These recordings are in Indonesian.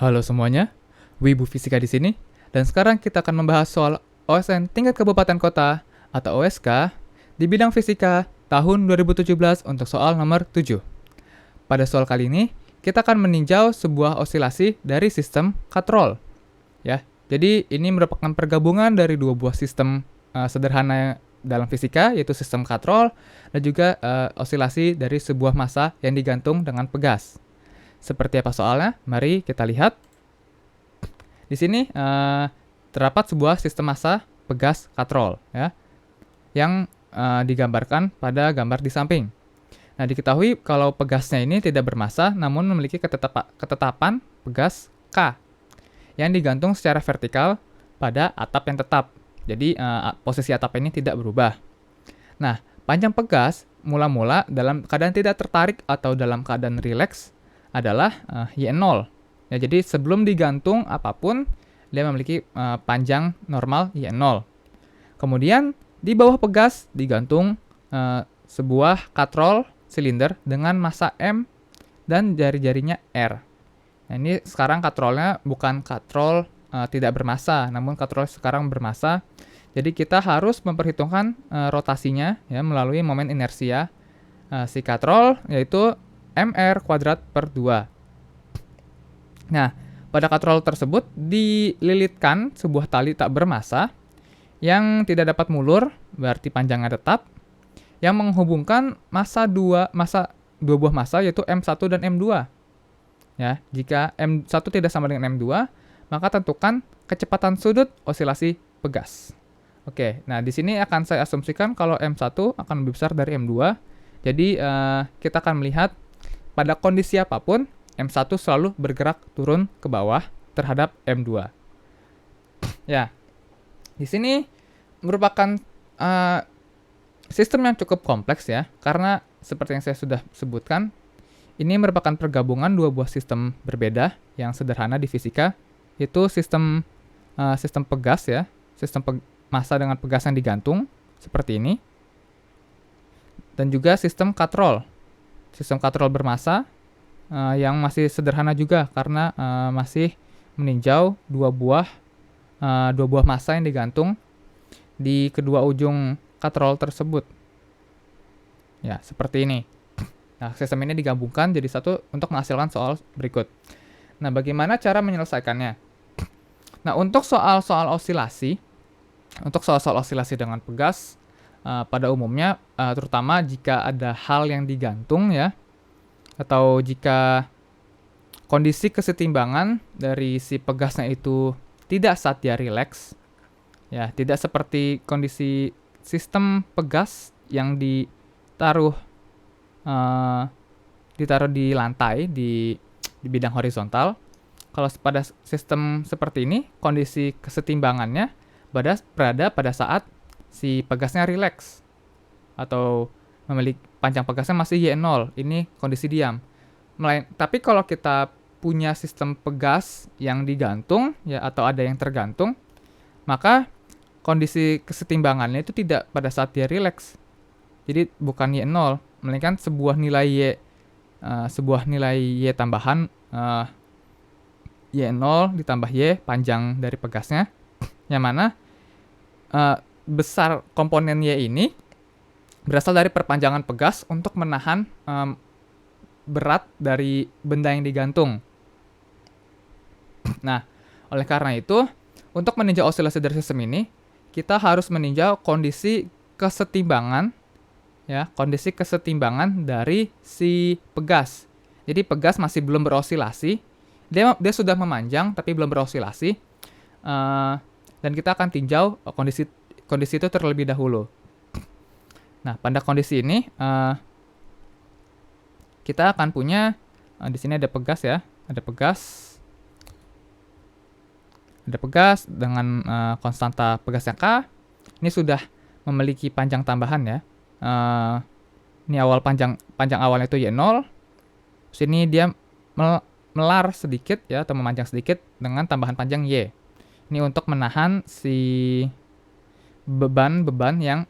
Halo semuanya, Wibu Fisika di sini. Dan sekarang kita akan membahas soal OSN tingkat kabupaten kota atau OSK di bidang fisika tahun 2017 untuk soal nomor 7. Pada soal kali ini, kita akan meninjau sebuah osilasi dari sistem katrol. Ya, jadi ini merupakan pergabungan dari dua buah sistem sederhana dalam fisika, yaitu sistem katrol dan juga osilasi dari sebuah massa yang digantung dengan pegas. Seperti apa soalnya? Mari kita lihat. Di sini terdapat sebuah sistem massa pegas katrol, ya, yang digambarkan pada gambar di samping. Nah, diketahui kalau pegasnya ini tidak bermassa, namun memiliki ketetapan pegas K yang digantung secara vertikal pada atap yang tetap. Jadi posisi atap ini tidak berubah. Nah, panjang pegas mula-mula dalam keadaan tidak tertarik atau dalam keadaan rileks adalah Y0. Ya, jadi sebelum digantung apapun, dia memiliki panjang normal Y0. Kemudian di bawah pegas digantung sebuah katrol silinder dengan massa M dan jari-jarinya R. Nah, ini sekarang katrolnya bukan katrol tidak bermassa, namun katrol sekarang bermassa. Jadi kita harus memperhitungkan rotasinya ya melalui momen inersia si katrol, yaitu mr kuadrat per 2. Nah, pada katrol tersebut dililitkan sebuah tali tak bermassa yang tidak dapat mulur, berarti panjangnya tetap, yang menghubungkan dua buah massa yaitu M1 dan M2. Ya, jika M1 tidak sama dengan M2, maka tentukan kecepatan sudut osilasi pegas. Oke, nah di sini akan saya asumsikan kalau M1 akan lebih besar dari M2. Jadi kita akan melihat pada kondisi apapun, M1 selalu bergerak turun ke bawah terhadap M2. Ya, di sini merupakan sistem yang cukup kompleks ya, karena seperti yang saya sudah sebutkan, ini merupakan pergabungan dua buah sistem berbeda yang sederhana di fisika, yaitu sistem pegas ya, massa dengan pegas yang digantung seperti ini, dan juga sistem katrol. Sistem katrol bermassa yang masih sederhana juga karena masih meninjau dua buah massa yang digantung di kedua ujung katrol tersebut. Ya, seperti ini. Nah, sistem ini digabungkan jadi satu untuk menghasilkan soal berikut. Nah, bagaimana cara menyelesaikannya? Nah, untuk soal-soal osilasi dengan pegas, pada umumnya terutama jika ada hal yang digantung ya, atau jika kondisi kesetimbangan dari si pegasnya itu tidak saat dia rileks ya, tidak seperti kondisi sistem pegas yang ditaruh di lantai di bidang horizontal. Kalau pada sistem seperti ini, kondisi kesetimbangannya berada pada saat si pegasnya rileks atau memiliki panjang pegasnya masih Y0. Ini kondisi diam. Tapi kalau kita punya sistem pegas yang digantung ya atau ada yang tergantung, maka kondisi kesetimbangannya itu tidak pada saat dia rileks. Jadi bukan Y0, melainkan sebuah nilai Y tambahan Y0 ditambah Y panjang dari pegasnya, yang mana besar komponen Y ini berasal dari perpanjangan pegas untuk menahan berat dari benda yang digantung. Nah, oleh karena itu, untuk meninjau osilasi dari sistem ini, kita harus meninjau kondisi kesetimbangan dari si pegas. Jadi pegas masih belum berosilasi, dia sudah memanjang tapi belum berosilasi, dan kita akan tinjau kondisi itu terlebih dahulu. Nah, pada kondisi ini kita akan punya di sini ada pegas ya, ada pegas dengan konstanta pegasnya K. Ini sudah memiliki panjang tambahan ya. Ini panjang awalnya itu Y0. Sini dia melar sedikit ya, atau memanjang sedikit dengan tambahan panjang Y. Ini untuk menahan si beban yang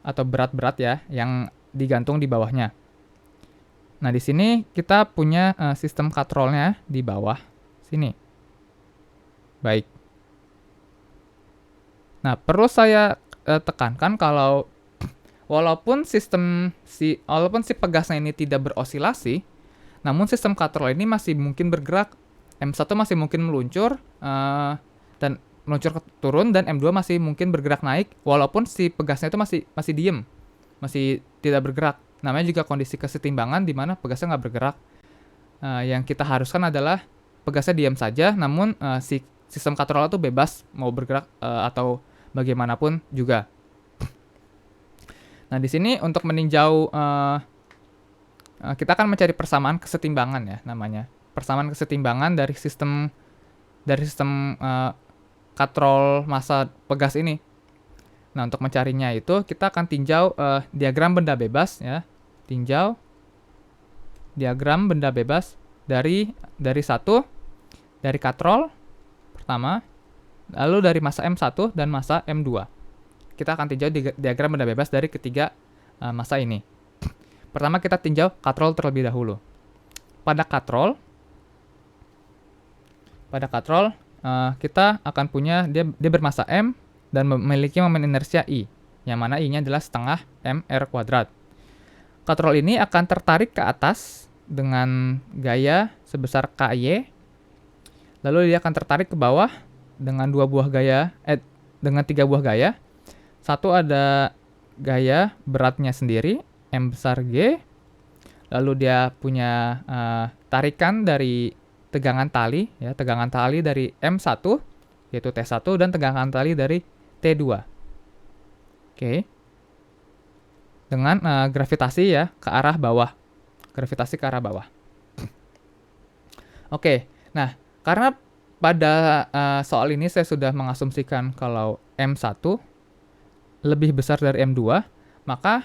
atau berat-berat ya yang digantung di bawahnya. Nah, di sini kita punya sistem katrolnya di bawah. Sini. Baik. Nah, perlu saya tekankan kalau walaupun si pegasnya ini tidak berosilasi, namun sistem katrol ini masih mungkin bergerak. M1 masih mungkin meluncur dan meluncur turun, dan M2 masih mungkin bergerak naik walaupun si pegasnya itu masih diem, masih tidak bergerak. Namanya juga kondisi kesetimbangan di mana pegasnya nggak bergerak. Yang kita haruskan adalah pegasnya diam saja, namun si sistem katrol itu bebas mau bergerak atau bagaimanapun juga. Nah, di sini untuk meninjau kita akan mencari persamaan kesetimbangan ya namanya. Persamaan kesetimbangan dari sistem katrol massa pegas ini. Nah, untuk mencarinya itu kita akan tinjau diagram benda bebas ya. Tinjau diagram benda bebas dari katrol pertama, lalu dari massa M1 dan massa M2. Kita akan tinjau diagram benda bebas dari ketiga massa ini. Pertama kita tinjau katrol terlebih dahulu. Pada katrol kita akan punya dia bermassa M dan memiliki momen inersia I, yang mana I-nya adalah setengah mr². Katrol ini akan tertarik ke atas dengan gaya sebesar KY, lalu dia akan tertarik ke bawah dengan dengan 3 buah gaya. Satu ada gaya beratnya sendiri, M besar G, lalu dia punya tarikan dari tegangan tali dari M1 yaitu T1 dan tegangan tali dari T2. Oke. Dengan gravitasi ya ke arah bawah. Oke. Nah, karena pada soal ini saya sudah mengasumsikan kalau M1 lebih besar dari M2, maka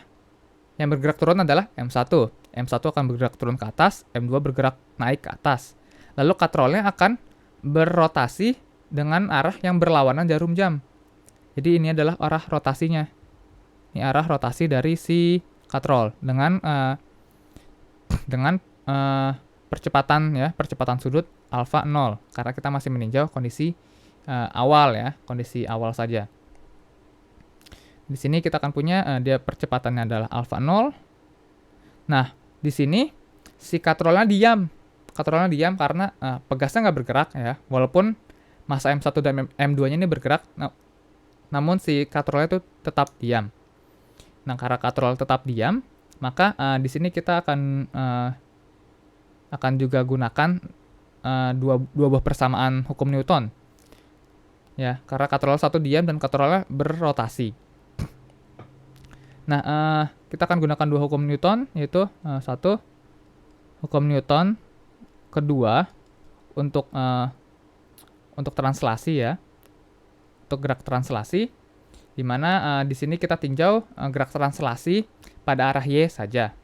yang bergerak turun adalah M1. M1 akan bergerak turun ke atas, M2 bergerak naik ke atas. Lalu katrolnya akan berrotasi dengan arah yang berlawanan jarum jam. Jadi ini adalah arah rotasinya. Ini arah rotasi dari si katrol dengan percepatan sudut alfa 0 karena kita masih meninjau kondisi awal saja. Di sini kita akan punya dia percepatannya adalah alfa 0. Nah, di sini si katrolnya diam. Karena pegasnya nggak bergerak ya. Walaupun massa M1 dan M2-nya ini bergerak, namun si katrolnya itu tetap diam. Nah, karena katrol tetap diam, maka di sini kita akan juga gunakan dua buah persamaan hukum Newton. Ya, karena katrol satu diam dan katrolnya berrotasi. Nah, kita akan gunakan 2 hukum Newton, yaitu satu hukum Newton kedua untuk translasi ya, untuk gerak translasi, di mana di sini kita tinjau gerak translasi pada arah y saja.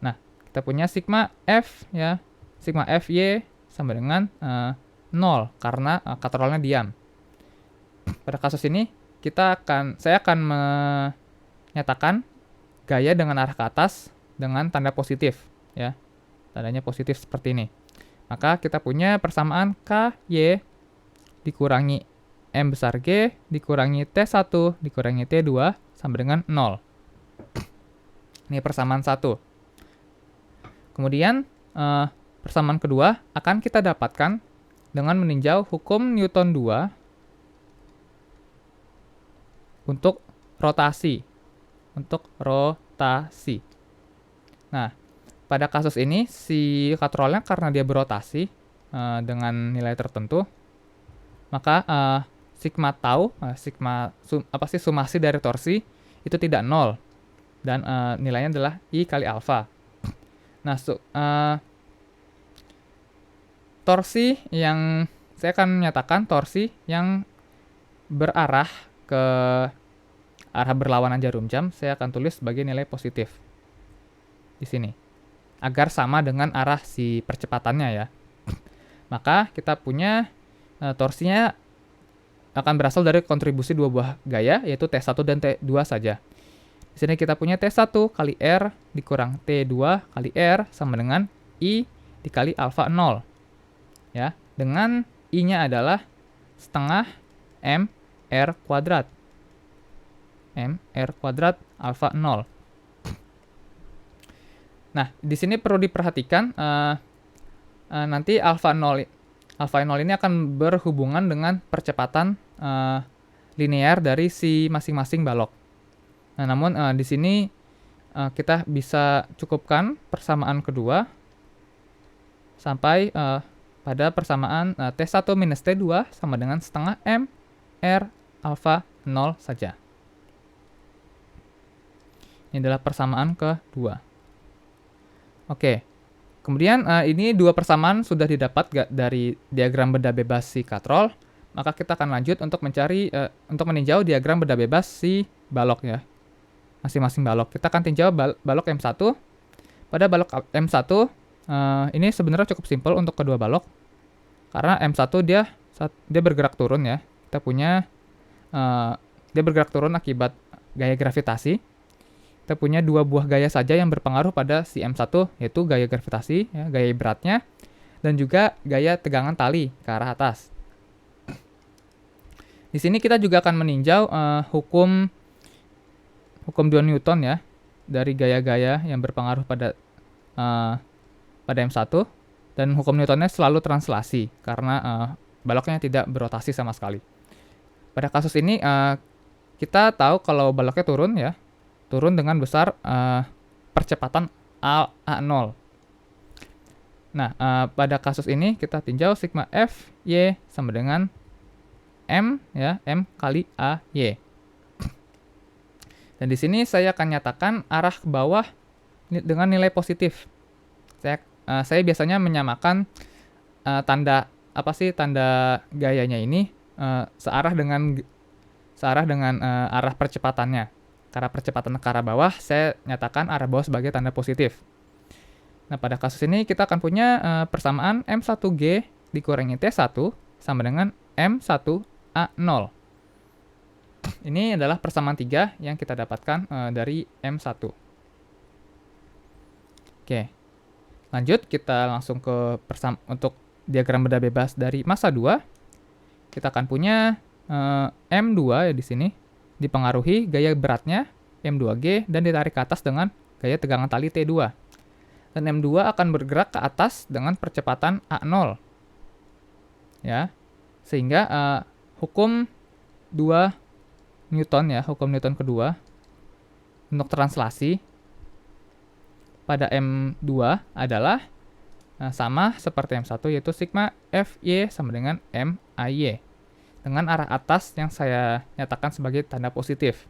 Nah, kita punya sigma f ya, sigma f y sama dengan 0 karena katrolnya diam. Pada kasus ini saya akan menyatakan gaya dengan arah ke atas dengan tanda positif ya. Tandanya positif seperti ini. Maka kita punya persamaan KY dikurangi M besar G dikurangi T1 dikurangi T2 sama dengan 0. Ini persamaan 1. Kemudian persamaan kedua akan kita dapatkan dengan meninjau hukum Newton 2 untuk rotasi. Nah, pada kasus ini si katrolnya karena dia berotasi dengan nilai tertentu, maka sigma tau, sumasi dari torsi itu tidak 0 dan nilainya adalah I kali alfa. Nah, torsi yang saya akan menyatakan torsi yang berarah ke arah berlawanan jarum jam, saya akan tulis sebagai nilai positif di sini agar sama dengan arah si percepatannya ya. Maka kita punya torsinya akan berasal dari kontribusi 2 buah gaya yaitu T1 dan T2 saja. Di sini kita punya T1 kali R dikurang T2 kali R sama dengan I dikali alfa 0. ya, dengan I-nya adalah setengah M R kuadrat. M R kuadrat alfa 0. Nah, di sini perlu diperhatikan nanti alfa 0 ini akan berhubungan dengan percepatan linear dari si masing-masing balok. Nah, namun di sini kita bisa cukupkan persamaan kedua sampai pada persamaan T1 minus T2 sama dengan setengah M R alfa 0 saja. Ini adalah persamaan kedua. Oke, kemudian ini dua persamaan sudah didapat dari diagram benda bebas si katrol. Maka kita akan lanjut untuk meninjau diagram benda bebas si balok ya. Masing-masing balok. Kita akan tinjau balok M1. Pada balok M1, ini sebenarnya cukup simpel untuk kedua balok. Karena M1 dia bergerak turun ya. Kita punya, dia bergerak turun akibat gaya gravitasi. Kita punya dua buah gaya saja yang berpengaruh pada si M1, yaitu gaya gravitasi, ya, gaya beratnya, dan juga gaya tegangan tali ke arah atas. Di sini kita juga akan meninjau hukum 2 Newton ya, dari gaya-gaya yang berpengaruh pada M1, dan hukum Newtonnya selalu translasi, karena baloknya tidak berotasi sama sekali. Pada kasus ini, kita tahu kalau baloknya turun dengan besar percepatan A0. Nah, pada kasus ini kita tinjau sigma F Y sama dengan M ya, M kali A Y. Dan di sini saya akan nyatakan arah ke bawah dengan nilai positif. Saya biasanya menyamakan tanda gayanya ini searah dengan arah percepatannya. Karena percepatan ke arah bawah, saya nyatakan arah bawah sebagai tanda positif. Nah, pada kasus ini kita akan punya persamaan M1G dikurangi T1 sama dengan M1A0. Ini adalah persamaan 3 yang kita dapatkan dari M1. Oke, lanjut kita langsung ke untuk diagram benda bebas dari massa 2. Kita akan punya M2 ya di sini. Dipengaruhi gaya beratnya M2G dan ditarik ke atas dengan gaya tegangan tali T2. Dan M2 akan bergerak ke atas dengan percepatan A0. Ya. Sehingga hukum 2 Newton ya, hukum Newton kedua untuk translasi pada M2 adalah sama seperti M1, yaitu sigma Fy sama dengan MAY. Dengan arah atas yang saya nyatakan sebagai tanda positif.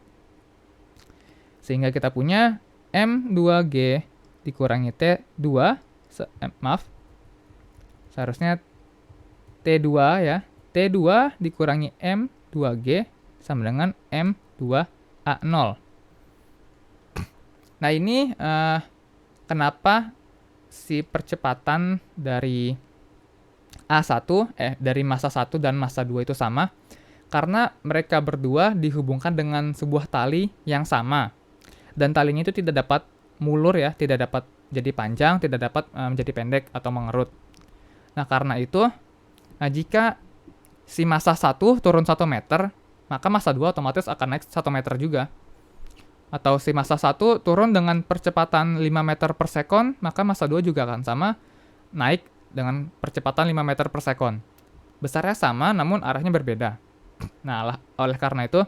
Sehingga kita punya M2G dikurangi T2, seharusnya T2 ya, T2 dikurangi M2G sama dengan M2A0. Nah ini kenapa si percepatan dari A1, dari massa 1 dan massa 2 itu sama, karena mereka berdua dihubungkan dengan sebuah tali yang sama. Dan talinya itu tidak dapat mulur ya, tidak dapat jadi panjang, tidak dapat menjadi pendek atau mengerut. Nah, karena itu, jika si massa 1 turun 1 meter, maka massa 2 otomatis akan naik 1 meter juga. Atau si massa 1 turun dengan percepatan 5 meter per sekon, maka massa 2 juga akan sama, naik dengan percepatan 5 meter per sekon. Besarnya sama, namun arahnya berbeda. Nah, oleh karena itu,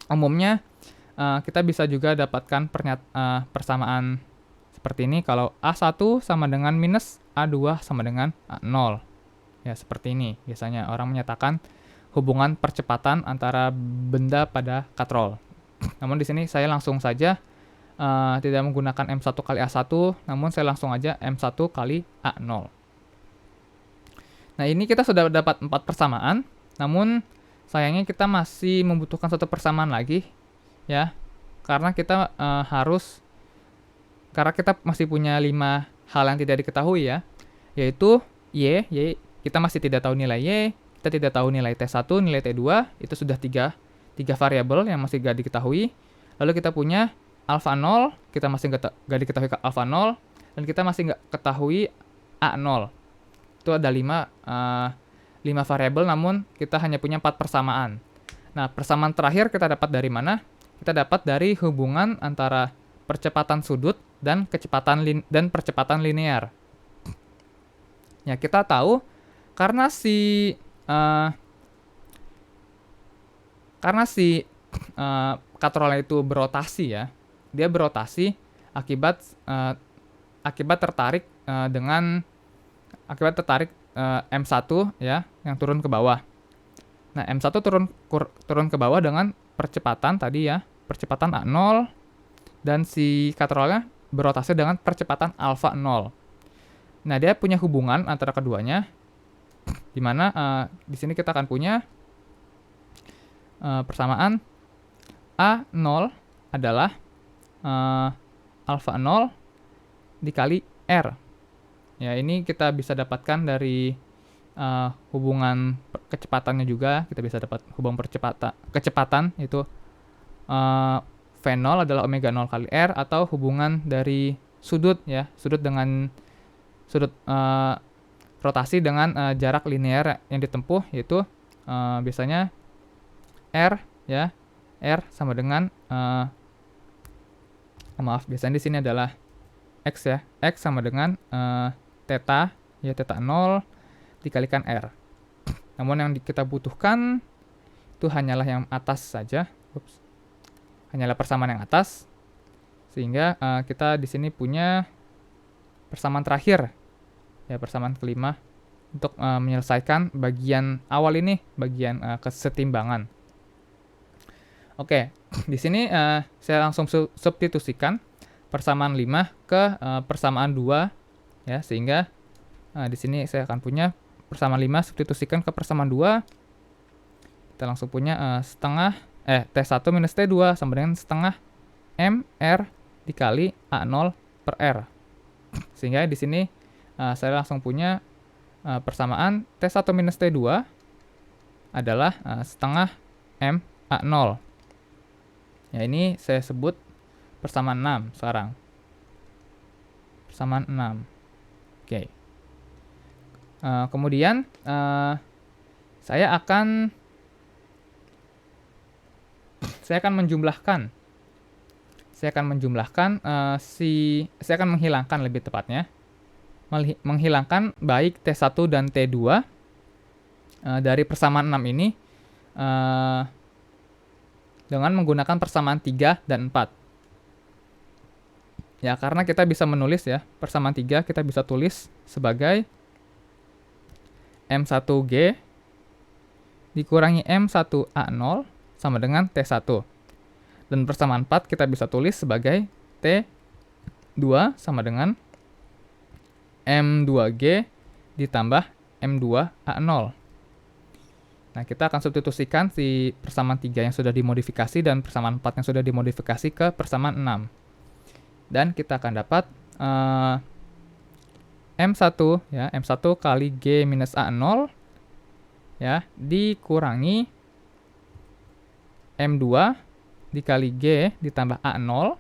umumnya kita bisa juga dapatkan persamaan seperti ini kalau A1 sama dengan minus A2 sama dengan A0. Ya, seperti ini. Biasanya orang menyatakan hubungan percepatan antara benda pada katrol. Namun di sini saya langsung saja tidak menggunakan M1 kali A1, namun saya langsung aja M1 kali A0. Nah, ini kita sudah dapat 4 persamaan, namun sayangnya kita masih membutuhkan satu persamaan lagi, ya, karena kita karena kita masih punya 5 hal yang tidak diketahui ya, yaitu Y, kita masih tidak tahu nilai Y, kita tidak tahu nilai T1, nilai T2, itu sudah 3 variabel yang masih gak diketahui. Lalu kita punya alpha 0, kita masih gak diketahui alpha 0, dan kita masih gak ketahui A0. itu ada 5 variabel, namun kita hanya punya 4 persamaan. Nah, persamaan terakhir kita dapat dari mana? Kita dapat dari hubungan antara percepatan sudut dan percepatan linear. Ya, kita tahu karena si katrolnya itu berotasi ya. Dia berotasi akibat tertarik M1 ya yang turun ke bawah. Nah, M1 turun ke bawah dengan percepatan tadi ya, percepatan A0, dan si katrolnya berotasi dengan percepatan alfa 0. Nah, dia punya hubungan antara keduanya, di mana di sini kita akan punya persamaan A0 adalah alfa 0 dikali R. Ya, ini kita bisa dapatkan dari hubungan kecepatannya juga. Kita bisa dapat hubungan kecepatan itu V0 adalah omega 0 kali R, atau hubungan dari sudut ya, sudut rotasi dengan jarak linear yang ditempuh, yaitu biasanya R ya, R sama dengan biasanya di sini adalah X ya, X sama dengan theta ya, theta 0 dikalikan R. Namun yang kita butuhkan itu hanyalah yang atas saja. Hanyalah persamaan yang atas, sehingga kita di sini punya persamaan terakhir ya, persamaan kelima untuk menyelesaikan bagian awal ini, bagian kesetimbangan. Oke, di sini saya langsung substitusikan persamaan 5 ke persamaan 2 ya, sehingga di sini saya akan punya persamaan 5 substitusikan ke persamaan 2. Kita langsung punya setengah T1 minus T2 sama dengan setengah MR dikali A0 per R. Sehingga di sini saya langsung punya persamaan T1 minus T2 adalah setengah M A0. Ya, ini saya sebut persamaan 6 sekarang. Persamaan 6. Oke. Kemudian saya akan menjumlahkan. Saya akan menghilangkan, lebih tepatnya, menghilangkan baik T1 dan T2 dari persamaan 6 ini dengan menggunakan persamaan 3 dan 4. Ya, karena kita bisa menulis ya, persamaan 3 kita bisa tulis sebagai M1G dikurangi M1A0 sama dengan T1. Dan persamaan 4 kita bisa tulis sebagai T2 sama dengan M2G ditambah M2A0. Nah, kita akan substitusikan si persamaan 3 yang sudah dimodifikasi dan persamaan 4 yang sudah dimodifikasi ke persamaan 6. Dan kita akan dapat M1 ya, M1 kali G minus A0 ya, dikurangi M2 dikali G ditambah A0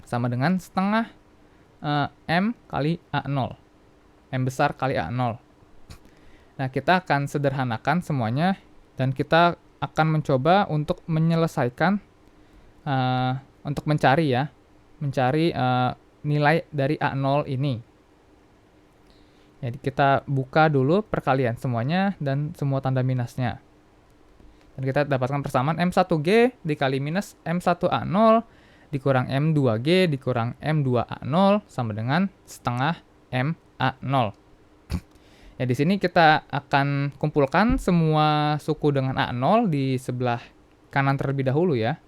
sama dengan setengah M kali A0. M besar kali A0. Nah, kita akan sederhanakan semuanya dan kita akan mencoba untuk menyelesaikan, untuk mencari nilai dari A0 ini. Jadi kita buka dulu perkalian semuanya dan semua tanda minusnya. Dan kita dapatkan persamaan M1G dikali minus M1A0 dikurang M2G dikurang M2A0 sama dengan setengah MA0. Ya, di sini kita akan kumpulkan semua suku dengan A0 di sebelah kanan terlebih dahulu ya.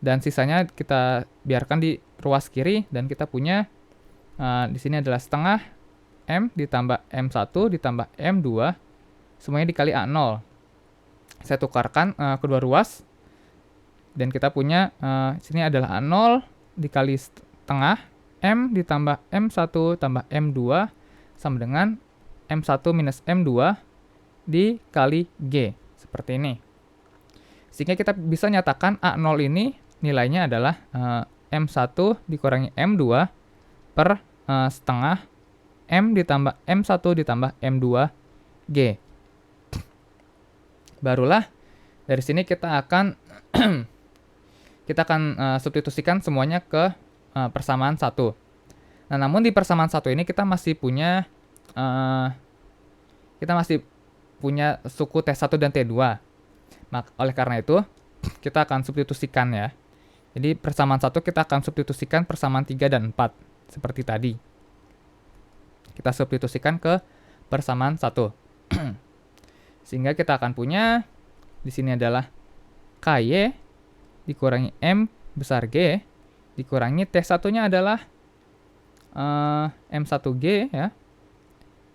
Dan sisanya kita biarkan di ruas kiri, dan kita punya di sini adalah setengah M ditambah M1 ditambah M2 semuanya dikali A0. Saya tukarkan kedua ruas dan kita punya sini adalah A0 dikali setengah M ditambah M1 tambah M2 sama dengan M1 minus M2 dikali G, seperti ini. Sehingga kita bisa nyatakan A0 ini nilainya adalah M1 dikurangi M2 per setengah M ditambah M1 ditambah M2G. Barulah dari sini kita akan substitusikan semuanya ke persamaan 1. Nah, namun di persamaan 1 ini kita masih punya suku T1 dan T2. Oleh karena itu, kita akan substitusikan ya. Jadi persamaan 1 kita akan substitusikan persamaan 3 dan 4 seperti tadi. Kita substitusikan ke persamaan 1. Sehingga kita akan punya di sini adalah KY dikurangi M besar G dikurangi T1-nya adalah M1G ya.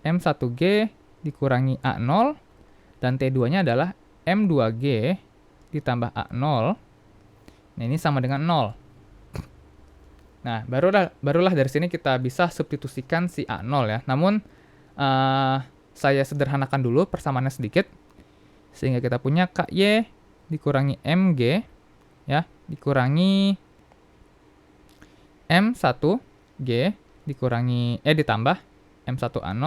M1G dikurangi A0 dan T2-nya adalah M2G ditambah A0. Nah, ini sama dengan 0. Nah, barulah dari sini kita bisa substitusikan si A0 ya. Namun saya sederhanakan dulu persamaannya sedikit. Sehingga kita punya KY dikurangi MG ya, dikurangi M1G ditambah M1A0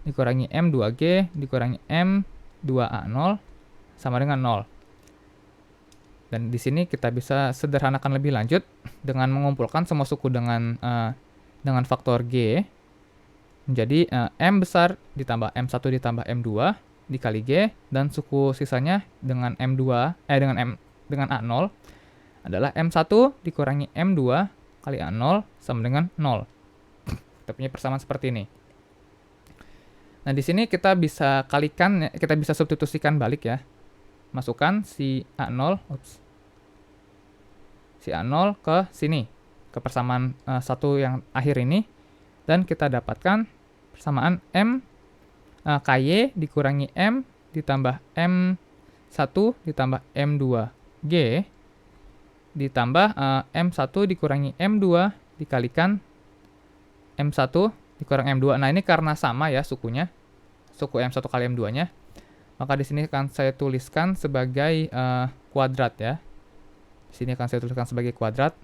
dikurangi M2G dikurangi M2A0 sama dengan 0. Dan di sini kita bisa sederhanakan lebih lanjut dengan mengumpulkan semua suku dengan faktor G menjadi M besar ditambah M1 ditambah M2 dikali G, dan suku sisanya dengan dengan A0 adalah M1 dikurangi M2 kali A0 sama dengan 0. Kita punya persamaan seperti ini. Nah, di sini kita bisa kalikan, kita bisa substitusikan balik ya. Masukkan si A0 ke sini, ke persamaan 1 yang akhir ini, dan kita dapatkan persamaan KY dikurangi M ditambah M1 ditambah M2G ditambah M1 dikurangi M2 dikalikan M1 dikurang M2. Nah, ini karena sama ya sukunya, suku M1 kali M2-nya, maka di sini akan saya tuliskan sebagai kuadrat ya. Di sini akan saya tuliskan sebagai kuadrat.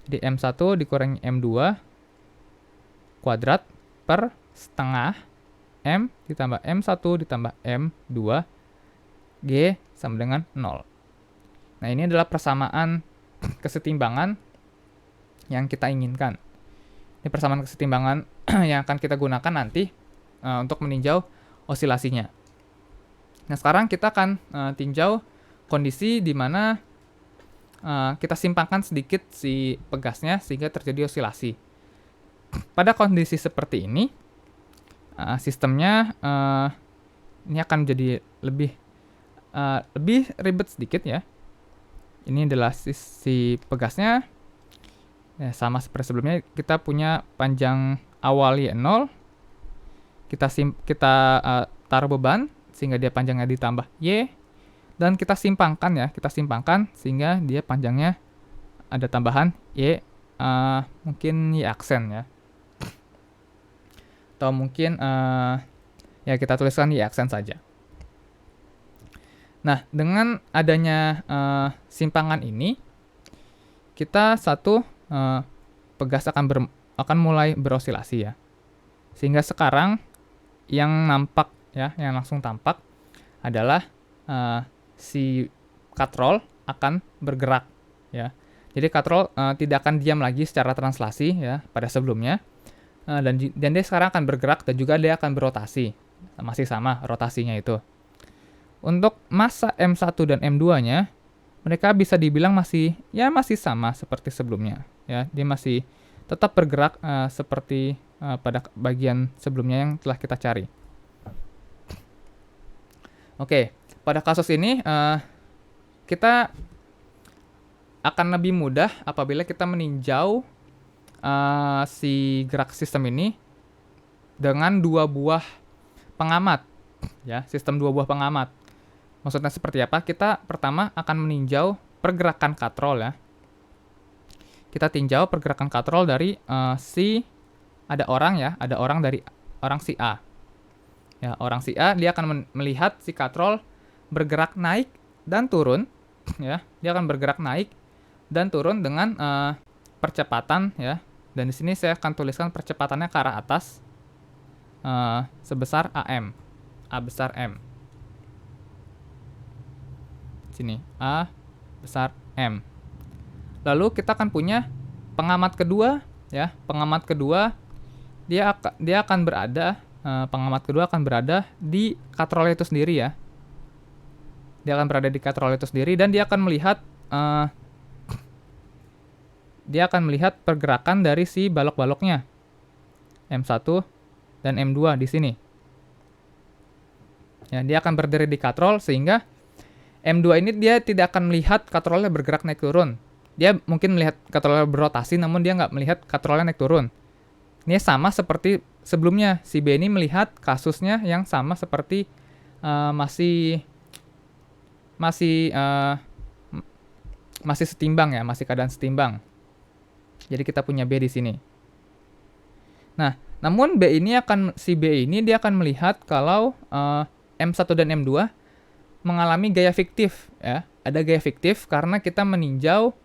Jadi M1 dikurangi M2 kuadrat per setengah M ditambah M1 ditambah M2 G sama dengan 0. Nah, ini adalah persamaan kesetimbangan yang kita inginkan. Ini persamaan kesetimbangan yang akan kita gunakan nanti untuk meninjau osilasinya. Nah, sekarang kita akan tinjau kondisi di mana kita simpangkan sedikit si pegasnya sehingga terjadi osilasi. Pada kondisi seperti ini, sistemnya ini akan menjadi lebih ribet sedikit ya. Ini adalah si pegasnya ya, sama seperti sebelumnya. Kita punya panjang awal Y0, kita taruh beban sehingga dia panjangnya ditambah Y, dan kita simpangkan ya, sehingga dia panjangnya ada tambahan Y, mungkin Y aksen ya, atau mungkin ya kita tuliskan Y aksen saja. Nah, dengan adanya simpangan ini, kita pegas akan mulai berosilasi ya. Sehingga sekarang yang nampak ya, yang langsung tampak adalah si katrol akan bergerak ya. Jadi katrol tidak akan diam lagi secara translasi ya pada sebelumnya. Dan dia sekarang akan bergerak dan juga dia akan berotasi. Masih sama rotasinya itu. Untuk massa M1 dan M2-nya, mereka bisa dibilang masih sama seperti sebelumnya. Ya, dia masih tetap bergerak seperti pada bagian sebelumnya yang telah kita cari. Oke, pada kasus ini kita akan lebih mudah apabila kita meninjau si gerak sistem ini dengan dua buah pengamat. Ya, sistem dua buah pengamat. Maksudnya seperti apa? Kita pertama akan meninjau pergerakan katrol ya. Kita tinjau pergerakan katrol dari ada orang dari orang si A. Ya, orang si A dia akan melihat si katrol bergerak naik dan turun ya. Dia akan bergerak naik dan turun dengan percepatan ya, Dan di sini saya akan tuliskan percepatannya ke arah atas sebesar AM. A besar M. Sini, A besar M. Lalu kita akan punya pengamat kedua, ya. Pengamat kedua dia akan berada pengamat kedua akan berada di katrol itu sendiri, ya. Dia akan berada di katrol itu sendiri dan dia akan melihat pergerakan dari si balok-baloknya M1 dan M2 di sini. Ya, dia akan berdiri di katrol sehingga M2 ini dia tidak akan melihat katrolnya bergerak naik turun. Dia mungkin melihat katrolnya berotasi namun dia nggak melihat katrolnya naik turun. Ini sama seperti sebelumnya, si B ini melihat kasusnya yang sama seperti masih setimbang, ya, masih keadaan setimbang. Jadi kita punya B di sini. Nah, namun si B ini dia akan melihat kalau M1 dan M2 mengalami gaya fiktif, ya. Ada gaya fiktif karena kita meninjau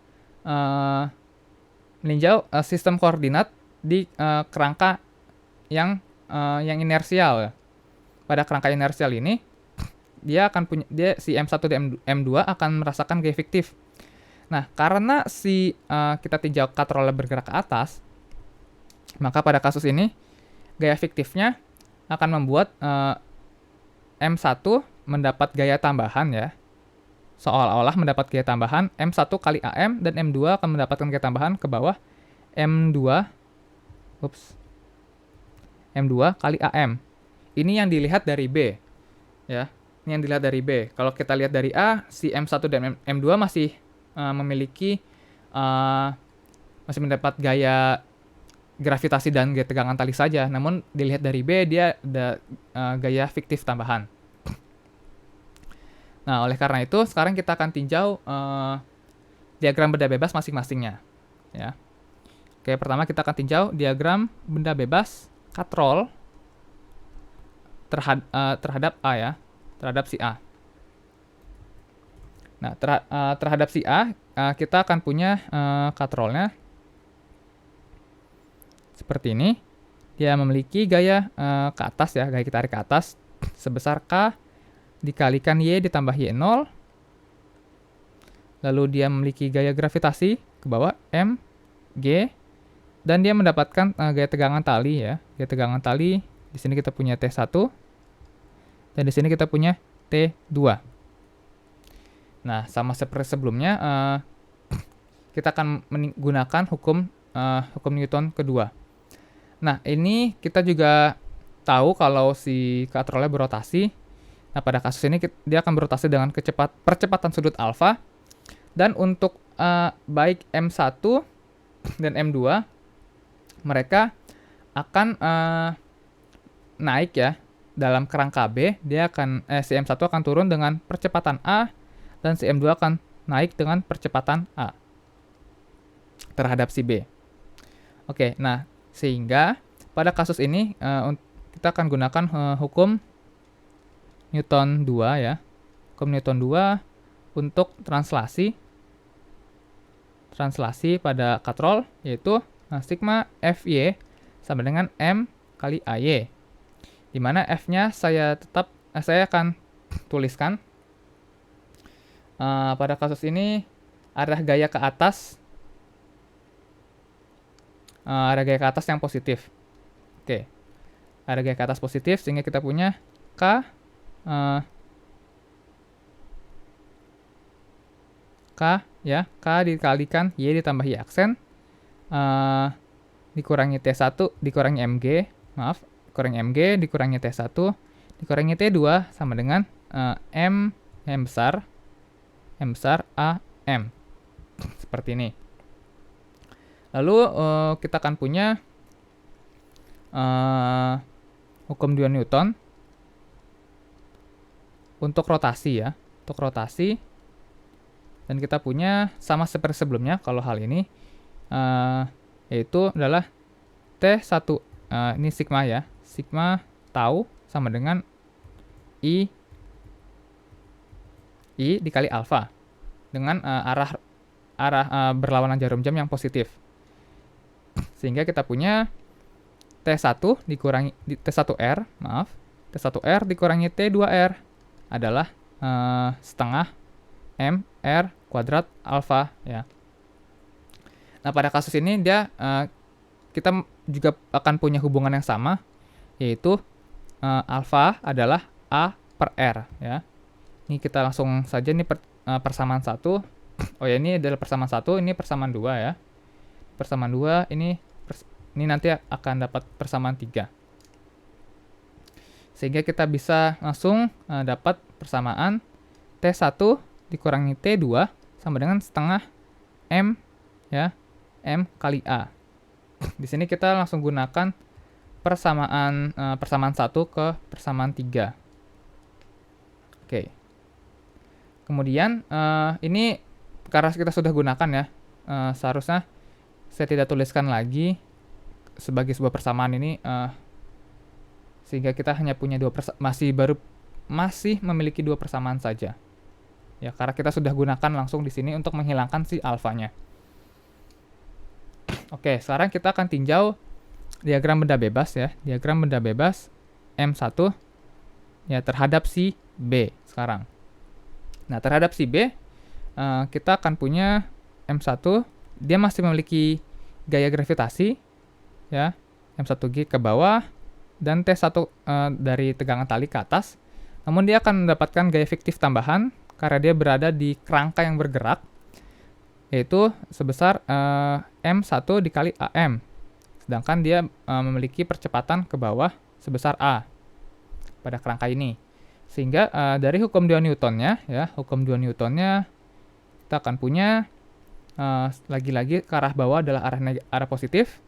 sistem koordinat di kerangka yang inersial, ya. Pada kerangka inersial ini si M1 dan M2 akan merasakan gaya fiktif. Nah, karena kita tinjau katrolnya bergerak ke atas, maka pada kasus ini gaya fiktifnya akan membuat M1 mendapat gaya tambahan, ya. Seolah-olah mendapat gaya tambahan M1 kali AM dan M2 akan mendapatkan gaya tambahan ke bawah M2 kali AM. Ini yang dilihat dari B, ya. Ini yang dilihat dari B. Kalau kita lihat dari A, si M1 dan M2 masih masih mendapat gaya gravitasi dan gaya tegangan tali saja. Namun dilihat dari B, dia ada gaya fiktif tambahan. Nah, oleh karena itu sekarang kita akan tinjau diagram benda bebas masing-masingnya, ya. Oke, pertama kita akan tinjau diagram benda bebas katrol terhadap A, ya, terhadap si A. Nah, terhadap si A, kita akan punya katrolnya seperti ini. Dia memiliki gaya ke atas, ya, gaya tarik ke atas sebesar K dikalikan Y ditambah Y0. Lalu dia memiliki gaya gravitasi ke bawah M, G, dan dia mendapatkan gaya tegangan tali, ya. Gaya tegangan tali di sini kita punya T1 dan di sini kita punya T2. Nah, sama seperti sebelumnya, kita akan menggunakan hukum Newton kedua. Nah, ini kita juga tahu kalau si katrolnya berotasi. Nah, pada kasus ini dia akan berotasi dengan percepatan sudut alfa. Dan untuk baik M1 dan M2, mereka akan naik, ya. Dalam kerangka B, si M1 akan turun dengan percepatan A dan si M2 akan naik dengan percepatan A terhadap si B. Oke, nah sehingga pada kasus ini kita akan gunakan hukum Newton 2, ya. Hukum Newton 2 untuk translasi pada katrol, yaitu sigma Fy sama dengan M kali AY. Di mana F-nya saya akan tuliskan pada kasus ini arah gaya ke atas yang positif. Oke. Arah gaya ke atas positif sehingga kita punya K ya, K dikalikan Y ditambah Y aksen dikurangi T1 dikurangi MG, dikurangi MG dikurangi T1 dikurangi T2 sama dengan M besar AM. Seperti ini. Lalu kita akan punya hukum 2 Newton untuk rotasi, ya. Untuk rotasi. Dan kita punya sama seperti sebelumnya kalau hal ini yaitu adalah T1 ini sigma, ya. Sigma tau sama dengan I dikali alfa dengan arah berlawanan jarum jam yang positif. Sehingga kita punya T1 dikurangi T1R, maaf. T1R dikurangi T2R adalah setengah M R kuadrat alfa ya. Nah, pada kasus ini kita juga akan punya hubungan yang sama, yaitu alfa adalah A per R ya. Ini kita langsung saja, ini persamaan 1. Oh ya, ini adalah persamaan 1, ini persamaan 2 ya. Persamaan 2 ini nanti akan dapat persamaan 3. Sehingga kita bisa langsung dapat persamaan T1 dikurangi T2 sama dengan setengah M ya, M kali A. Di sini kita langsung gunakan persamaan 1 ke persamaan 3. Oke. Kemudian ini karena kita sudah gunakan ya, seharusnya saya tidak tuliskan lagi sebagai sebuah persamaan ini, sehingga kita hanya punya masih memiliki 2 persamaan saja. Ya, karena kita sudah gunakan langsung di sini untuk menghilangkan si alfanya. Oke, sekarang kita akan tinjau diagram benda bebas ya. Diagram benda bebas M1 ya terhadap si B sekarang. Nah, terhadap si B kita akan punya M1, dia masih memiliki gaya gravitasi ya, M1G ke bawah dan T1 dari tegangan tali ke atas. Namun dia akan mendapatkan gaya fiktif tambahan karena dia berada di kerangka yang bergerak, yaitu sebesar M1 dikali AM. Sedangkan dia memiliki percepatan ke bawah sebesar A pada kerangka ini. Sehingga dari hukum 2 Newtonnya ya, hukum 2 Newtonnya kita akan punya lagi-lagi ke arah bawah adalah arah positif,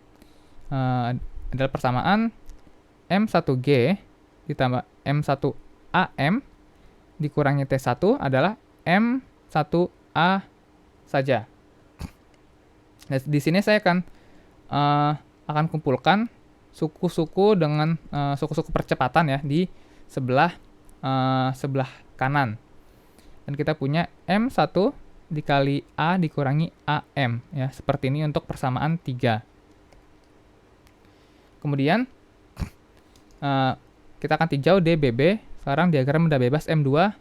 adalah persamaan M1G ditambah M1AM dikurangi T1 adalah M1A saja. Nah, di sini saya akan kumpulkan suku-suku dengan suku-suku percepatan ya di sebelah kanan. Dan kita punya M1 dikali A dikurangi AM ya, seperti ini untuk persamaan 3. Kemudian kita akan tinjau DBB. Sekarang diagram benda bebas M2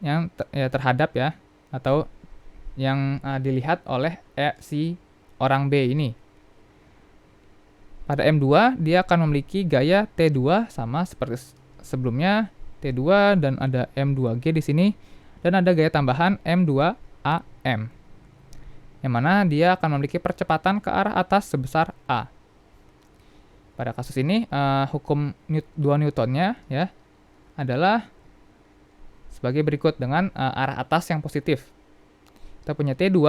yang terhadap ya, atau yang dilihat oleh si orang B ini. Pada M2 dia akan memiliki gaya T2 sama seperti sebelumnya, T2 dan ada M2G di sini, dan ada gaya tambahan M2AM, yang mana dia akan memiliki percepatan ke arah atas sebesar A. Pada kasus ini hukum 2 Newtonnya ya adalah sebagai berikut dengan arah atas yang positif. Kita punya T2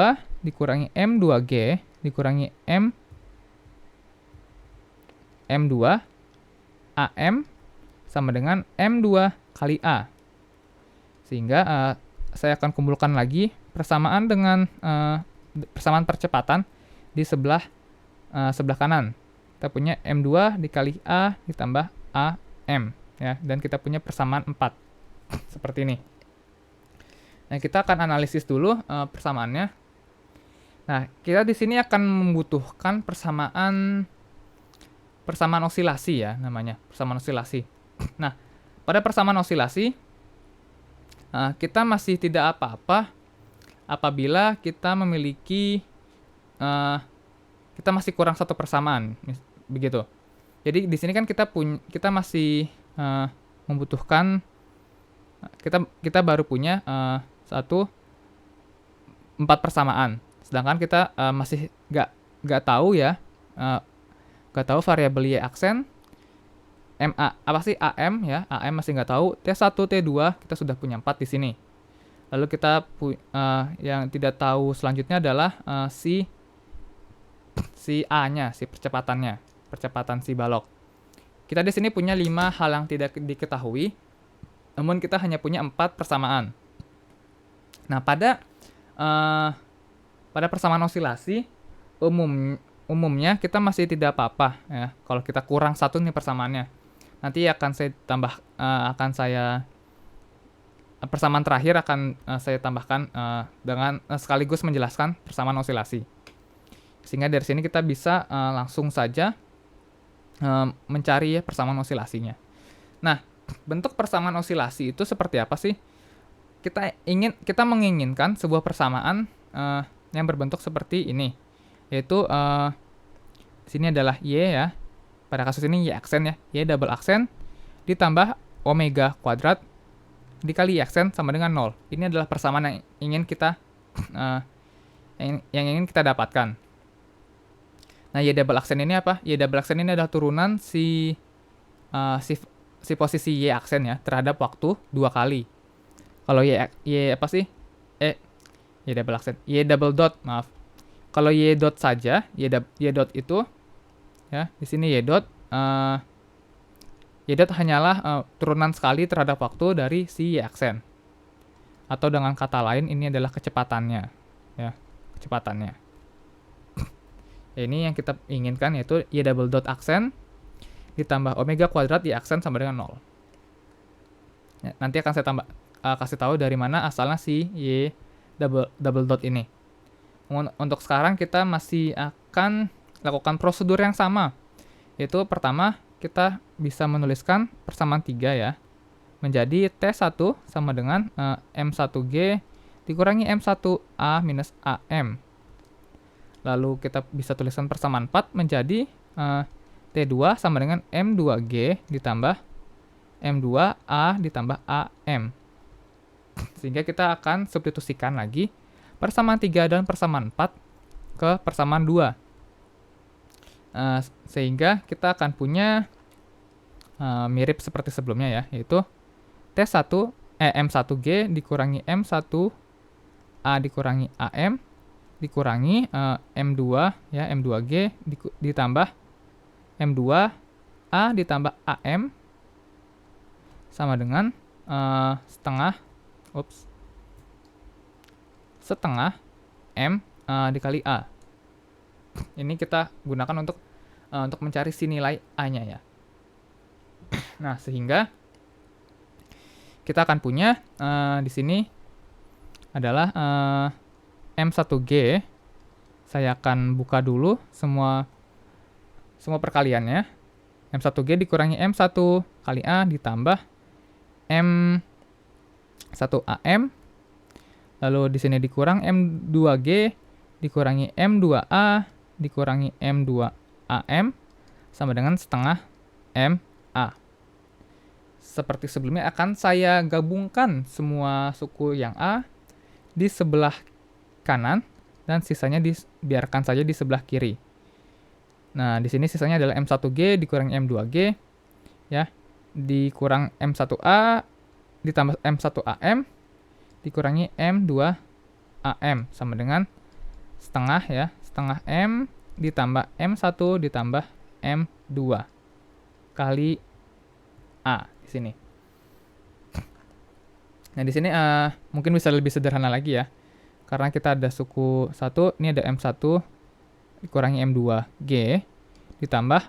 dikurangi M2G dikurangi M2 AM sama dengan M2 kali A. Sehingga saya akan kumpulkan lagi persamaan dengan persamaan percepatan di sebelah kanan. Kita punya M2 dikali A ditambah AM ya, dan kita punya persamaan 4 seperti ini. Nah, kita akan analisis dulu persamaannya. Nah, kita di sini akan membutuhkan persamaan osilasi ya, namanya persamaan osilasi. Nah, pada persamaan osilasi kita masih tidak apa-apa apabila kita memiliki kita masih kurang satu persamaan, begitu. Jadi di sini kan kita masih membutuhkan, kita baru punya 4 persamaan, sedangkan kita masih nggak tahu ya, nggak tahu variabel y aksen apa sih AM ya, AM masih nggak tahu, T1, T2 kita sudah punya 4 di sini. Lalu kita yang tidak tahu selanjutnya adalah si A-nya, si percepatan si balok. Kita di sini punya 5 hal yang tidak diketahui, namun kita hanya punya 4 persamaan. Nah, pada persamaan osilasi umumnya kita masih tidak apa-apa ya kalau kita kurang 1 nih persamaannya. Nanti persamaan terakhir akan saya tambahkan dengan sekaligus menjelaskan persamaan osilasi. Sehingga dari sini kita bisa langsung saja mencari persamaan osilasinya. Nah, bentuk persamaan osilasi itu seperti apa sih? Kita menginginkan sebuah persamaan yang berbentuk seperti ini, yaitu sini adalah y ya. Pada kasus ini y aksen ya, y double aksen ditambah omega kuadrat dikali y aksen sama dengan 0. Ini adalah persamaan yang ingin kita dapatkan. Nah, y double aksen ini apa? Y double aksen ini adalah turunan si posisi y aksen ya terhadap waktu 2 kali. Kalau y apa sih? Y double aksen, y double dot, maaf. Kalau y dot saja, y dot itu ya, di sini y dot hanyalah turunan sekali terhadap waktu dari si y aksen. Atau dengan kata lain ini adalah kecepatannya, ya, kecepatannya. Ini yang kita inginkan, yaitu y double dot aksen ditambah omega kuadrat y aksen sama dengan 0. Ya, nanti akan saya kasih tahu dari mana asalnya si y double dot ini. Untuk sekarang kita masih akan lakukan prosedur yang sama, yaitu pertama kita bisa menuliskan persamaan 3 ya, menjadi T1 sama dengan M1G dikurangi M1A minus AM. Lalu kita bisa tuliskan persamaan 4 menjadi T2 sama dengan M2G ditambah M2A ditambah AM. Sehingga kita akan substitusikan lagi persamaan 3 dan persamaan 4 ke persamaan 2. Sehingga kita akan punya mirip seperti sebelumnya ya, yaitu M1G dikurangi M1A dikurangi AM dikurangi M2 ya, M2G ditambah M2A ditambah AM sama dengan setengah M dikali A. Ini kita gunakan untuk mencari si nilai A-nya ya. Nah, sehingga kita akan punya di sini adalah M1G. Saya akan buka dulu semua perkaliannya. M1G dikurangi M1 kali A ditambah M1AM. Lalu di sini dikurang M2G dikurangi M2A dikurangi M2AM sama dengan setengah MA. Seperti sebelumnya akan saya gabungkan semua suku yang A di sebelah kanan dan sisanya biarkan saja di sebelah kiri. Nah, di sini sisanya adalah M1G dikurangi M2G ya, dikurang M1A ditambah M1AM dikurangi M2AM sama dengan setengah ya, setengah M ditambah M1 ditambah M2 kali A di sini. Nah, di sini mungkin bisa lebih sederhana lagi ya. Karena kita ada suku 1, ini ada M1 dikurangi M2G ditambah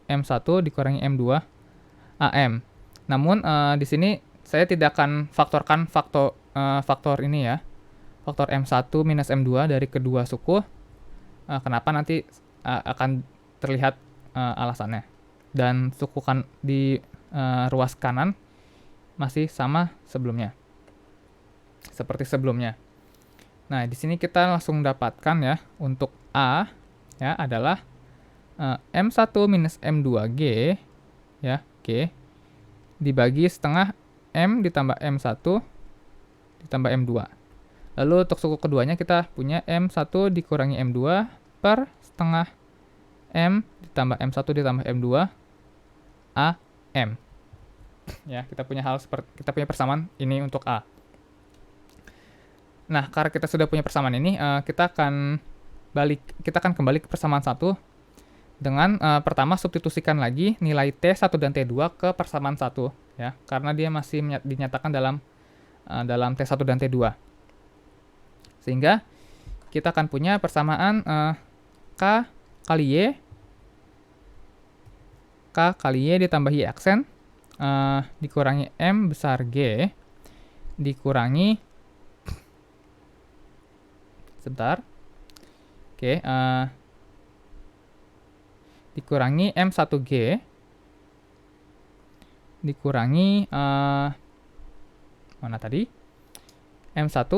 M1 dikurangi M2AM. Namun di sini saya tidak akan faktorkan faktor ini ya, faktor M1 minus M2 dari kedua suku. Kenapa nanti akan terlihat alasannya. Dan suku di ruas kanan masih sama sebelumnya, seperti sebelumnya. Nah, di sini kita langsung dapatkan ya, untuk A ya adalah M1 minus M2G ya, G dibagi setengah M ditambah M1 ditambah M2. Lalu untuk suku keduanya kita punya M1 dikurangi M2 per setengah M ditambah M1 ditambah M2 AM. Ya, kita punya persamaan ini untuk A. Nah, karena kita sudah punya persamaan ini, kita akan kembali ke persamaan 1 dengan pertama substitusikan lagi nilai T1 dan T2 ke persamaan 1 ya, karena dia masih dinyatakan dalam T1 dan T2. Sehingga kita akan punya persamaan K kali Y ditambah Y aksen dikurangi M besar G dikurangi sebentar. Oke, dikurangi M1G dikurangi mana tadi? M1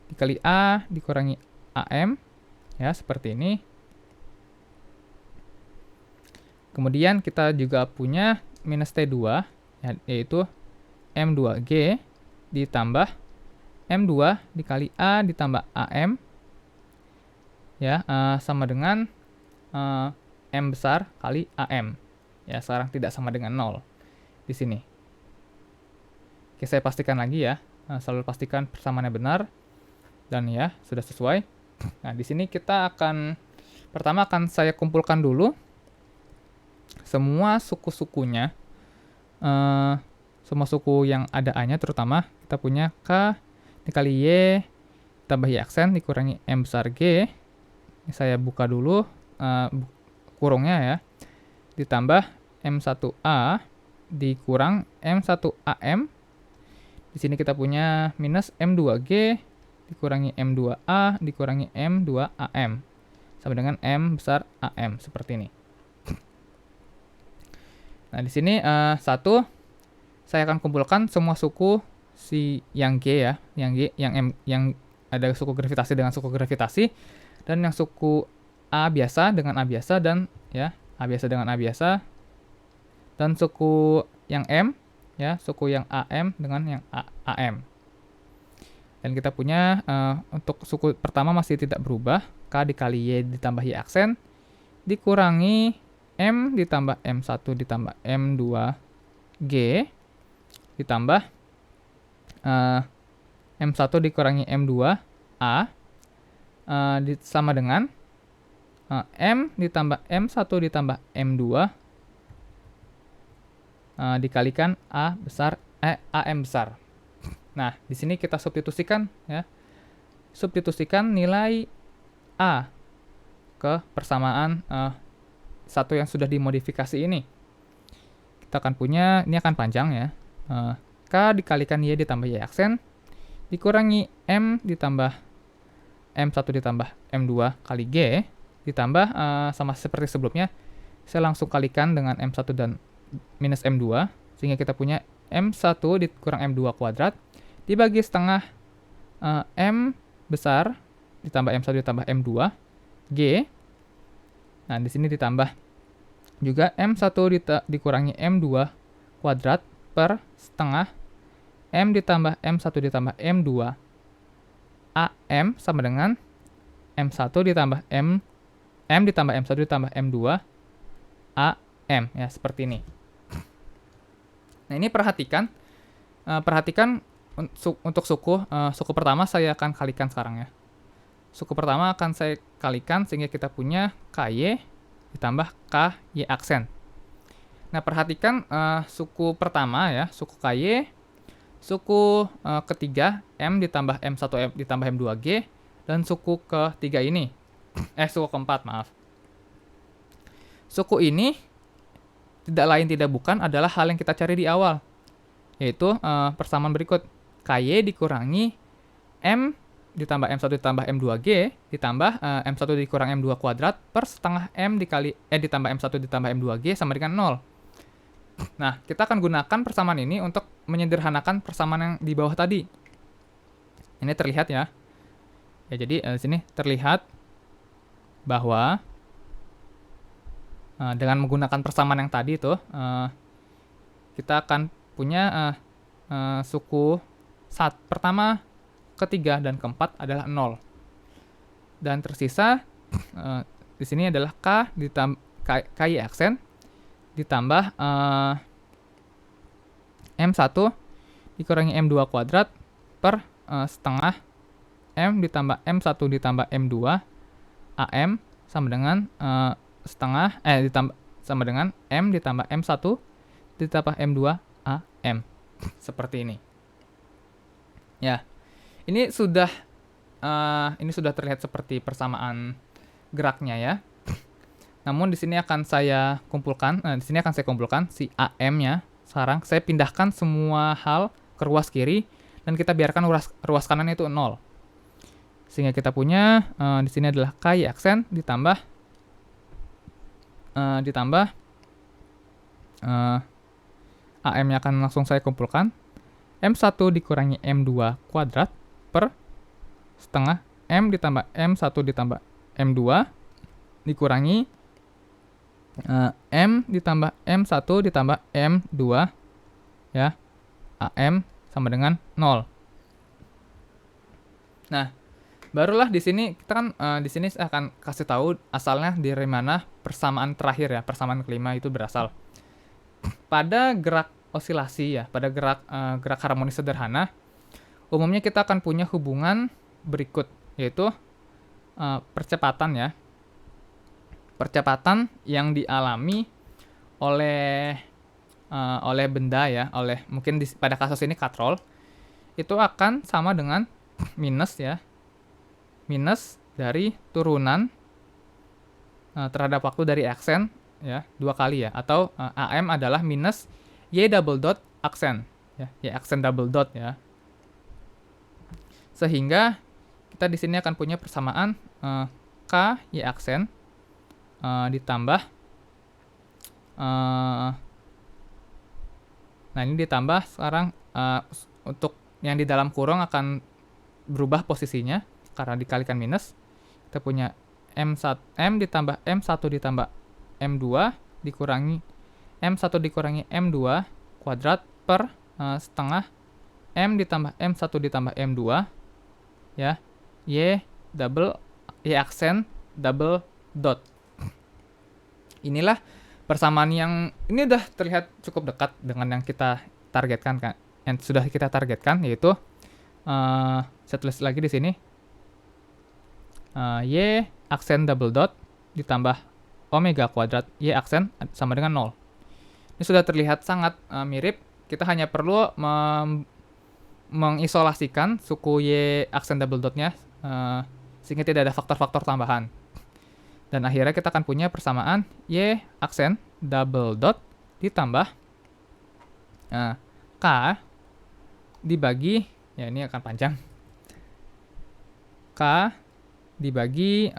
dikali A dikurangi AM, ya seperti ini. Kemudian kita juga punya minus T2, yaitu M2G ditambah M2 dikali A ditambah AM, ya sama dengan M besar kali AM. Ya, sekarang tidak sama dengan 0 di sini. Oke, saya pastikan lagi ya. Selalu pastikan persamaannya benar. Dan ya, sudah sesuai. Nah, di sini kita pertama akan saya kumpulkan dulu semua suku-sukunya. Semua suku yang ada A-nya, terutama kita punya K dikali Y tambah Y aksen dikurangi M besar G. Ini saya buka dulu kurungnya ya, ditambah M1A dikurang M1AM. Di sini kita punya minus M2G dikurangi M2A dikurangi M2AM sama dengan M besar AM, seperti ini. Nah, di sini satu saya akan kumpulkan semua suku yang G ya, yang G, yang M, yang ada suku gravitasi dengan suku gravitasi, dan yang suku A biasa dengan A biasa, dan ya A biasa dengan A biasa, dan suku yang M ya, suku yang AM dengan yang AM. Dan kita punya untuk suku pertama masih tidak berubah, K dikali Y ditambah Y aksen dikurangi M ditambah M1 ditambah M2G ditambah M1 dikurangi M2A sama dengan M ditambah M1 ditambah M2 dikalikan AM besar. Nah, di sini kita substitusikan ya. Substitusikan nilai A ke persamaan satu yang sudah dimodifikasi ini. Kita akan punya, ini akan panjang ya. K dikalikan Y ditambah Y aksen dikurangi M ditambah M1 ditambah M2 kali G ditambah sama seperti sebelumnya, saya langsung kalikan dengan M1 dan minus M2, sehingga kita punya M1 dikurang M2 kuadrat dibagi setengah M besar ditambah M1 ditambah M2 G. Nah, di sini ditambah juga M1 dikurangi M2 kuadrat per setengah M ditambah M1 ditambah M2 AM sama dengan M1 ditambah M ditambah M1 ditambah M2 AM, ya seperti ini. Nah, ini perhatikan untuk suku pertama saya akan kalikan sekarang ya. Suku pertama akan saya kalikan sehingga kita punya KY ditambah KY aksen. Nah, perhatikan suku pertama ya, suku KY, suku ketiga M ditambah M1 M ditambah M2G, dan suku ketiga ini, suku keempat maaf. Suku ini tidak lain tidak bukan adalah hal yang kita cari di awal, yaitu persamaan berikut. KY dikurangi M ditambah M1 ditambah M2G ditambah M1 dikurang M2 kuadrat per setengah M ditambah M1 ditambah M2G sama dengan 0. Nah, kita akan gunakan persamaan ini untuk menyederhanakan persamaan yang di bawah tadi. Ini terlihat ya. Ya, jadi di sini terlihat bahwa dengan menggunakan persamaan yang tadi itu, kita akan punya suku pertama, ketiga, dan keempat adalah 0. Dan tersisa di sini adalah K ditambah KY aksen ditambah M1 dikurangi M2 kuadrat per setengah M ditambah M1 ditambah M2 AM sama dengan setengah ditambah sama dengan M ditambah M1 ditambah M2 AM. Seperti ini. Ya. Ini sudah terlihat seperti persamaan geraknya ya. Namun di sini akan saya kumpulkan si AM-nya. Sekarang saya pindahkan semua hal ke ruas kiri dan kita biarkan ruas kanan itu 0. Sehingga kita punya di sini adalah K Y aksen ditambah AM-nya akan langsung saya kumpulkan. M1 dikurangi M2 kuadrat per setengah M ditambah M1 ditambah M2 dikurangi M ditambah M1 ditambah M2 ya. AM sama dengan 0. Nah, barulah di sini kita kan di sini saya akan kasih tahu asalnya dari mana persamaan terakhir ya, persamaan kelima itu berasal. Pada gerak osilasi ya, pada gerak harmonis sederhana, umumnya kita akan punya hubungan berikut, yaitu percepatan ya. Percepatan yang dialami oleh benda ya, mungkin pada kasus ini katrol, itu akan sama dengan minus ya, minus dari turunan terhadap waktu dari aksen ya, 2 kali ya, atau AM adalah minus Y double dot aksen ya, Y aksen double dot ya. Sehingga kita di sini akan punya persamaan K Y aksen ditambah nah ini ditambah sekarang untuk yang di dalam kurung akan berubah posisinya karena dikalikan minus. Kita punya M ditambah M1 ditambah M2 dikurangi M1 dikurangi M2 kuadrat per setengah M ditambah M1 ditambah M2 ya, Y aksen double dot. Inilah persamaan yang ini udah terlihat cukup dekat dengan yang kita targetkan kan, yang sudah kita targetkan, yaitu saya tulis lagi di sini Y aksen double dot ditambah omega kuadrat Y aksen sama dengan 0. Ini sudah terlihat sangat mirip. Kita hanya perlu mengisolasikan suku Y aksen double dotnya sehingga tidak ada faktor-faktor tambahan. Dan akhirnya kita akan punya persamaan Y aksen double dot ditambah K dibagi, ya ini akan panjang, K dibagi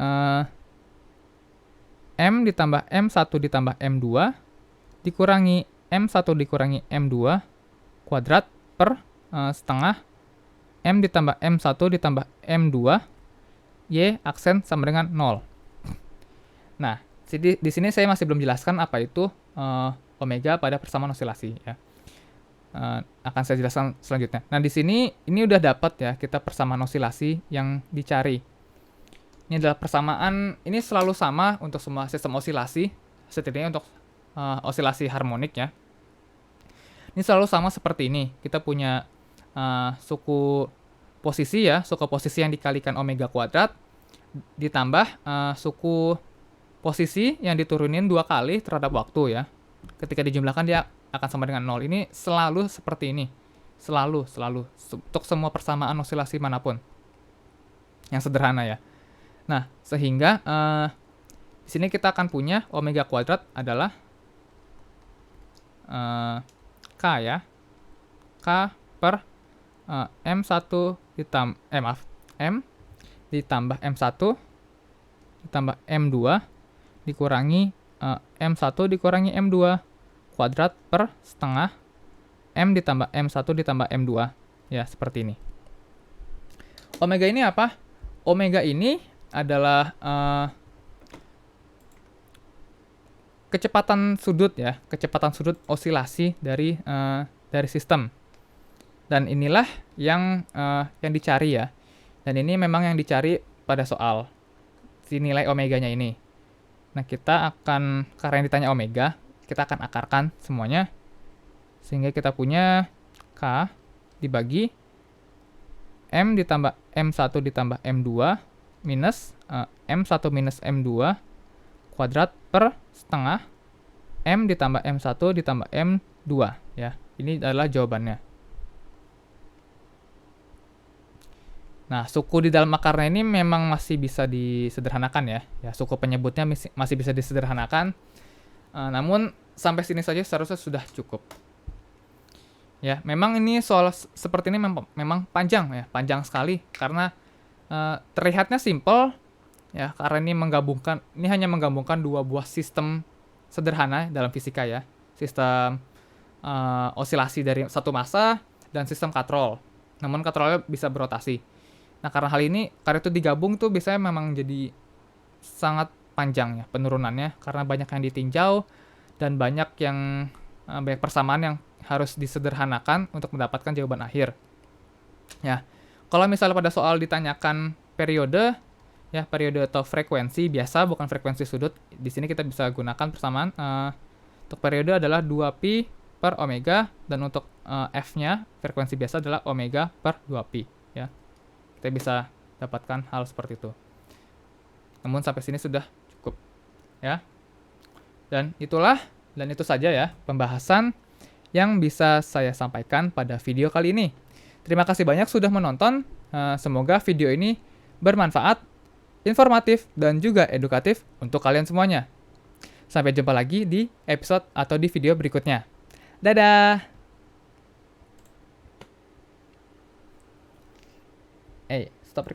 M ditambah M1 ditambah M2 dikurangi M1 dikurangi M2 kuadrat per setengah M ditambah M1 ditambah M2 Y aksen sama dengan 0. Nah, di sini saya masih belum jelaskan apa itu omega pada persamaan osilasi ya. Akan saya jelaskan selanjutnya. Nah, di sini ini udah dapat ya kita persamaan osilasi yang dicari. Ini adalah persamaan, ini selalu sama untuk semua sistem osilasi, setidaknya untuk osilasi harmonik ya. Ini selalu sama seperti ini. Kita punya suku posisi ya, suku posisi yang dikalikan omega kuadrat ditambah suku posisi yang diturunin 2 kali terhadap waktu ya. Ketika dijumlahkan dia akan sama dengan 0. Ini selalu seperti ini. Selalu untuk semua persamaan osilasi manapun. Yang sederhana ya. Nah, sehingga di sini kita akan punya omega kuadrat adalah K ya. K per M1 ditambah M ditambah M1 ditambah M2 dikurangi M1 dikurangi M2 kuadrat per setengah M ditambah M1 ditambah M2 ya, seperti ini. Omega ini apa? Omega ini adalah kecepatan sudut ya, kecepatan sudut osilasi dari sistem. Dan inilah yang dicari ya. Dan ini memang yang dicari pada soal si nilai omeganya ini. Nah, kita akan, karena yang ditanya omega, kita akan akarkan semuanya. Sehingga kita punya K dibagi M ditambah M1 ditambah M2 minus M1 minus M2 kuadrat per setengah M ditambah M1 ditambah M2 ya. Ini adalah jawabannya. Nah, suku di dalam akarnya ini memang masih bisa disederhanakan ya. Ya, suku penyebutnya masih bisa disederhanakan. Namun sampai sini saja seharusnya sudah cukup. Ya, memang ini soal seperti ini memang panjang ya, panjang sekali karena Terlihatnya simple ya, karena ini hanya menggabungkan dua buah sistem sederhana dalam fisika ya. Sistem osilasi dari satu massa dan sistem katrol. Namun katrolnya bisa berotasi. Nah, karena itu digabung tuh biasanya memang jadi sangat panjang ya penurunannya, karena banyak yang ditinjau dan banyak persamaan yang harus disederhanakan untuk mendapatkan jawaban akhir. Ya, kalau misalnya pada soal ditanyakan periode, ya periode atau frekuensi biasa bukan frekuensi sudut, di sini kita bisa gunakan persamaan. Untuk periode adalah 2pi per omega, dan untuk f-nya frekuensi biasa adalah omega per 2pi ya. Kita bisa dapatkan hal seperti itu. Namun sampai sini sudah cukup ya. Dan itu saja ya pembahasan yang bisa saya sampaikan pada video kali ini. Terima kasih banyak sudah menonton. Semoga video ini bermanfaat, informatif, dan juga edukatif untuk kalian semuanya. Sampai jumpa lagi di episode atau di video berikutnya. Dadah! Stop.